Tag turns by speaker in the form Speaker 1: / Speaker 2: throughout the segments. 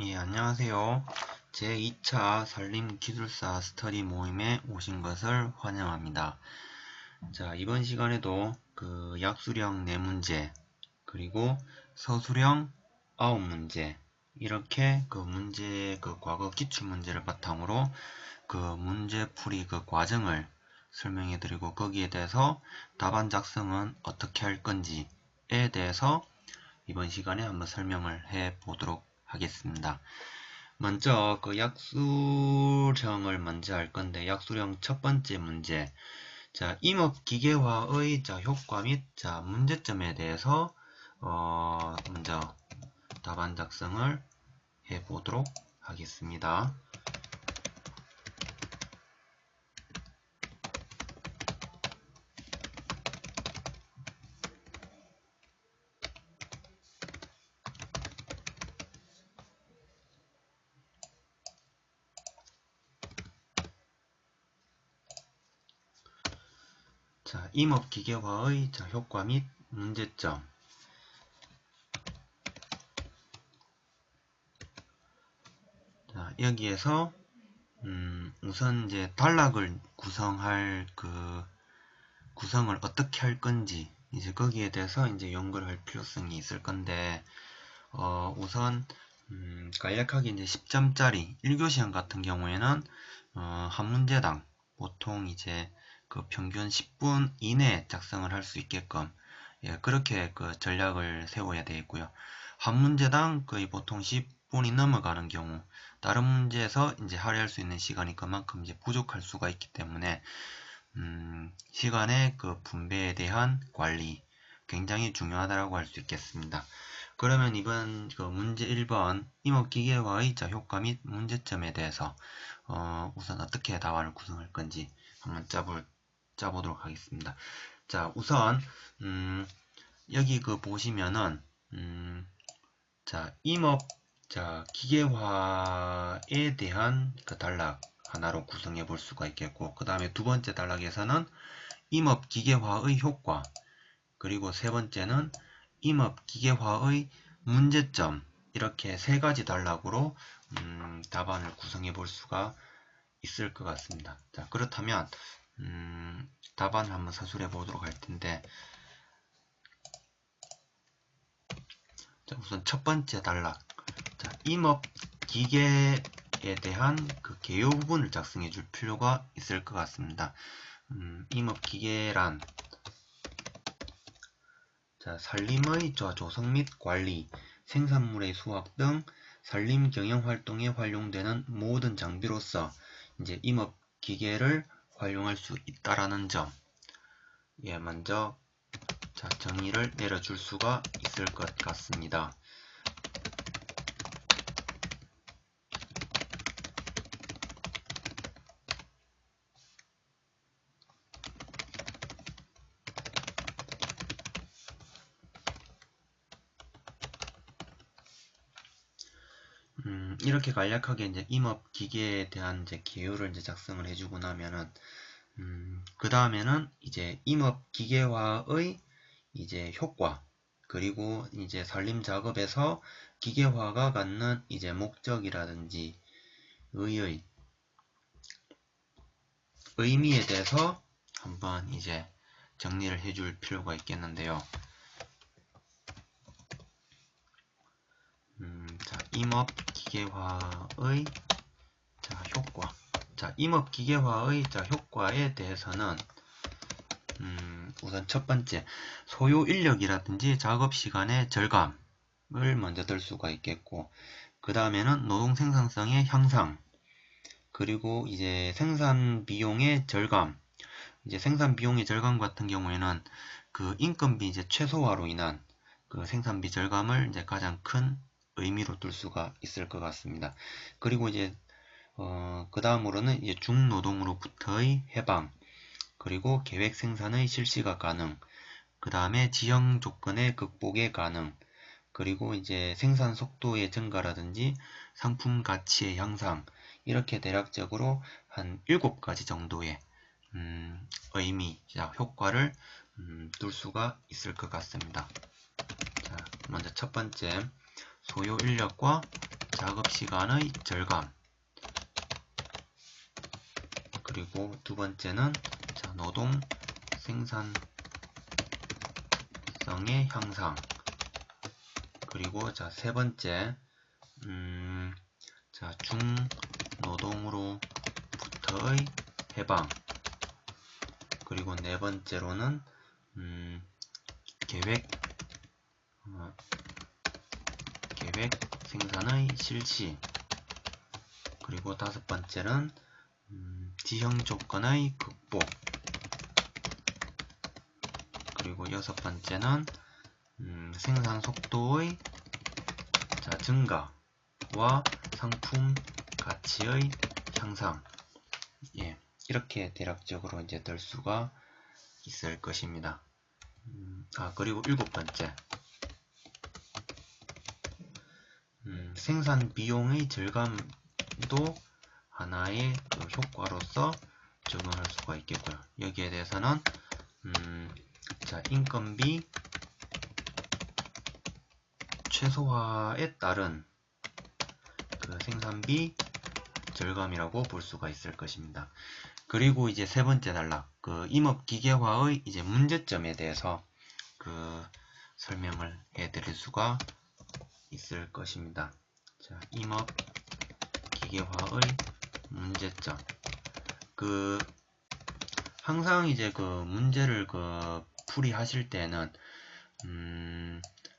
Speaker 1: 예, 안녕하세요. 제2차 산림기술사 스터디 모임에 오신 것을 환영합니다. 자, 이번 시간에도 그 약수령 4문제, 그리고 서술형 9문제, 이렇게 그 문제, 그 과거 기출문제를 바탕으로 그 문제풀이 그 과정을 설명해 드리고 거기에 대해서 답안 작성은 어떻게 할 건지에 대해서 이번 시간에 한번 설명을 해 보도록 하겠습니다. 먼저 그 약수령을 먼저 할 건데 약수령 첫 번째 문제. 자, 임업기계화의 효과 및 문제점에 대해서 먼저 답안 작성을 해 보도록 하겠습니다. 자, 임업기계화의 효과 및 문제점. 자, 여기에서 우선 이제 단락을 구성할 구성을 어떻게 할 건지 이제 거기에 대해서 이제 연구를 할 필요성이 있을 건데 우선 간략하게 이제 10점짜리 1교시험 같은 경우에는 한 문제당 보통 이제 그 평균 10분 이내에 작성을 할 수 있게끔 그렇게 그 전략을 세워야 되겠고요. 한 문제당 거의 보통 10분이 넘어가는 경우 다른 문제에서 이제 할애할 수 있는 시간이 그만큼 이제 부족할 수가 있기 때문에 시간의 그 분배에 대한 관리 굉장히 중요하다고 할 수 있겠습니다. 그러면 이번 그 문제 1번 임업기계화의 효과 및 문제점에 대해서 우선 어떻게 답안을 구성할 건지 한번 짜보도록 하겠습니다. 자, 우선 여기 그 보시면은 임업 기계화에 대한 그 단락 하나로 구성해 볼 수가 있겠고, 그 다음에 두 번째 단락에서는 임업 기계화의 효과, 그리고 세 번째는 임업 기계화의 문제점, 이렇게 세 가지 단락으로 답안을 구성해 볼 수가 있을 것 같습니다. 자, 그렇다면 답안을 한번 서술해 보도록 할 텐데, 자, 우선 첫 번째 단락, 자, 임업 기계에 대한 그 개요 부분을 작성해 줄 필요가 있을 것 같습니다. 임업 기계란 산림의 조성 및 관리, 생산물의 수확 등 산림 경영 활동에 활용되는 모든 장비로서 이제 임업 기계를 활용할 수 있다라는 점, 먼저 정의를 내려줄 수가 있을 것 같습니다. 이렇게 간략하게 이제 임업 기계에 대한 이제 개요를 이제 작성을 해주고 나면은 그 다음에는 이제 임업 기계화의 이제 효과, 그리고 이제 산림 작업에서 기계화가 갖는 이제 목적이라든지 의미에 대해서 한번 이제 정리를 해줄 필요가 있겠는데요. 임업 기계화의 효과. 임업 기계화의 효과에 대해서는 우선 첫 번째, 소요 인력이라든지 작업 시간의 절감을 먼저 들 수가 있겠고, 그 다음에는 노동 생산성의 향상, 그리고 이제 생산 비용의 절감. 이제 생산 비용의 절감 같은 경우에는 그 인건비 이제 최소화로 인한 그 생산비 절감을 이제 가장 큰 의미로 둘 수가 있을 것 같습니다. 그리고 이제 그 다음으로는 이제 중노동으로부터의 해방, 그리고 계획 생산의 실시가 가능, 그 다음에 지형 조건의 극복에 가능, 그리고 이제 생산 속도의 증가라든지 상품 가치의 향상, 이렇게 대략적으로 한 7가지 정도의 의미, 효과를 둘 수가 있을 것 같습니다. 자, 먼저 첫 번째, 소요 인력과 작업 시간의 절감. 그리고 두 번째는 자, 노동 생산성의 향상. 그리고 자, 세 번째 자, 중노동으로부터의 해방. 그리고 네 번째로는 계획 생산의 실시. 그리고 다섯 번째는 지형 조건의 극복. 그리고 여섯 번째는 생산 속도의 자, 증가와 상품 가치의 향상. 예, 이렇게 대략적으로 이제 될 수가 있을 것입니다. 그리고 일곱 번째, 생산 비용의 절감도 하나의 그 효과로서 적용할 수가 있겠고요. 여기에 대해서는 자, 인건비 최소화에 따른 그 생산비 절감이라고 볼 수가 있을 것입니다. 그리고 이제 세 번째 단락, 그 임업기계화의 이제 문제점에 대해서 그 설명을 해드릴 수가 있을 것입니다. 자, 임업기계화의 문제점. 그 항상 이제 그 문제를 그 풀이하실 때는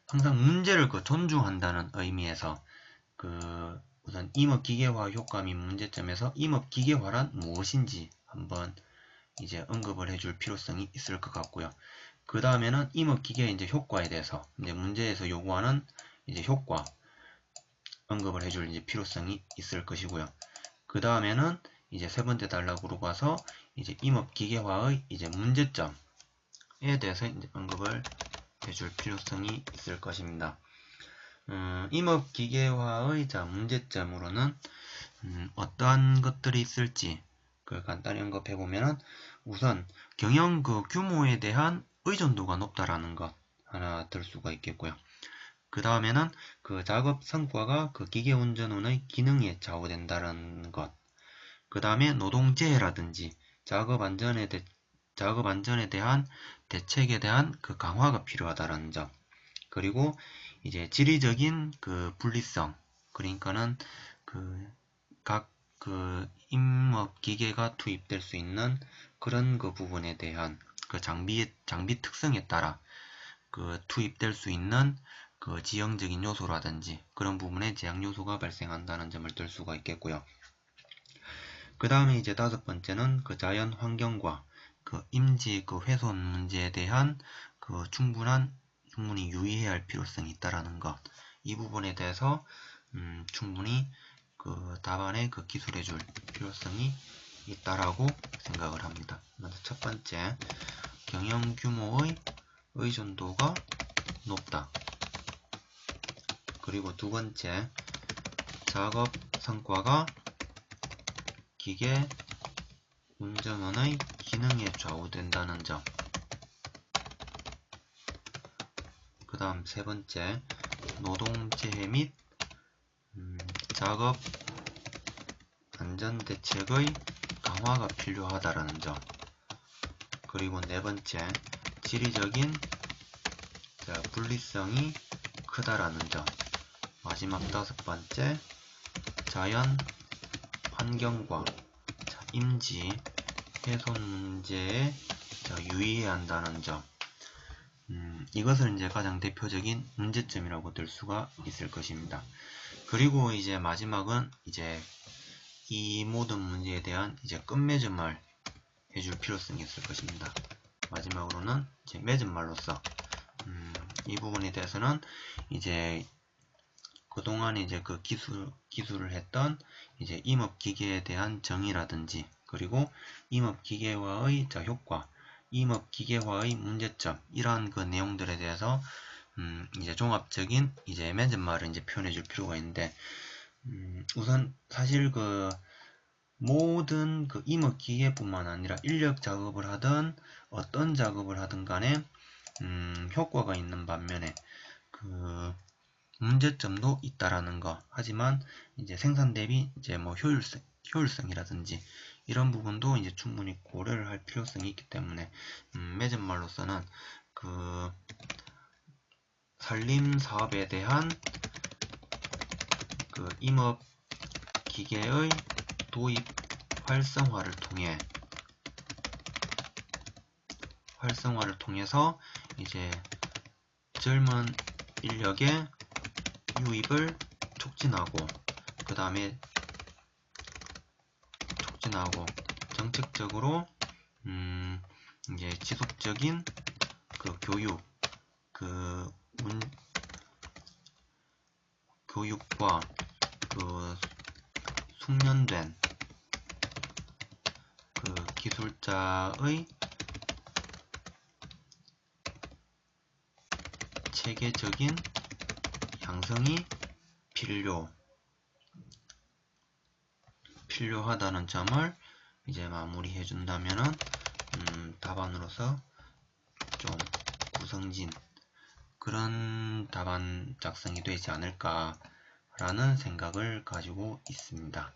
Speaker 1: 항상 문제를 그 존중한다는 의미에서 그 우선 임업기계화 효과 및 문제점에서 임업기계화란 무엇인지 한번 이제 언급을 해줄 필요성이 있을 것 같고요. 그 다음에는 임업기계 이제 효과에 대해서 이제 문제에서 요구하는 이제 효과 언급을 해줄 이제 필요성이 있을 것이고요. 그 다음에는 이제 세 번째 단락으로 봐서 이제 임업기계화의 이제 문제점에 대해서 이제 언급을 해줄 필요성이 있을 것입니다. 임업기계화의 자, 문제점으로는 어떠한 것들이 있을지 그 간단히 언급해보면은 우선 경영 그 규모에 대한 의존도가 높다라는 것 하나 들 수가 있겠고요. 그 다음에는 그 작업 성과가 그 기계운전원의 기능에 좌우된다는 것. 그 다음에 노동재해라든지 작업 안전에 대한 대책에 대한 그 강화가 필요하다는 점. 그리고 이제 지리적인 그 분리성, 그러니까는 그 각 그 임업 기계가 투입될 수 있는 그런 그 부분에 대한 그 장비 특성에 따라 그 투입될 수 있는 그 지형적인 요소라든지 그런 부분에 제약 요소가 발생한다는 점을 들 수가 있겠고요. 그 다음에 이제 다섯 번째는 그 자연 환경과 그 임지 그 훼손 문제에 대한 그 충분히 유의해야 할 필요성이 있다라는 것. 이 부분에 대해서 충분히 그 답안에 그 기술해 줄 필요성이 있다라고 생각을 합니다. 먼저 첫 번째, 경영 규모의 의존도가 높다. 그리고 두 번째, 작업 성과가 기계 운전원의 기능에 좌우된다는 점. 그 다음 세 번째, 노동재해 및 작업 안전대책의 강화가 필요하다라는 점. 그리고 네 번째, 지리적인 분리성이 크다라는 점. 마지막 다섯 번째, 자연 환경과 임지 훼손 문제에 유의해야 한다는 점. 이것을 이제 가장 대표적인 문제점이라고 들 수가 있을 것입니다. 그리고 이제 마지막은 이제 이 모든 문제에 대한 이제 끝맺음을 해줄 필요성이 있을 것입니다. 마지막으로는 이제 맺음말로서 이 부분에 대해서는 이제 그동안 이제 그 기술을 했던 이제 임업기계에 대한 정의라든지 그리고 임업기계화의 효과, 임업기계화의 문제점 이러한 그 내용들에 대해서 이제 종합적인 이제 맺음말을 이제 표현해 줄 필요가 있는데 우선 사실 그 모든 그 임업기계뿐만 아니라 인력 작업을 하든 어떤 작업을 하든 간에 효과가 있는 반면에 그 문제점도 있다라는 거. 하지만 이제 생산 대비 이제 뭐 효율성이라든지 이런 부분도 이제 충분히 고려를 할 필요성이 있기 때문에 매점말로서는 그 산림 사업에 대한 그 임업 기계의 도입 활성화를 통해서 이제 젊은 인력의 유입을 촉진하고 그 다음에 정책적으로 이제 지속적인 그 교육과 그 숙련된 그 기술자의 체계적인 양성이 필요하다는 점을 이제 마무리해 준다면은 답안으로서 좀 구성진 그런 답안 작성이 되지 않을까라는 생각을 가지고 있습니다.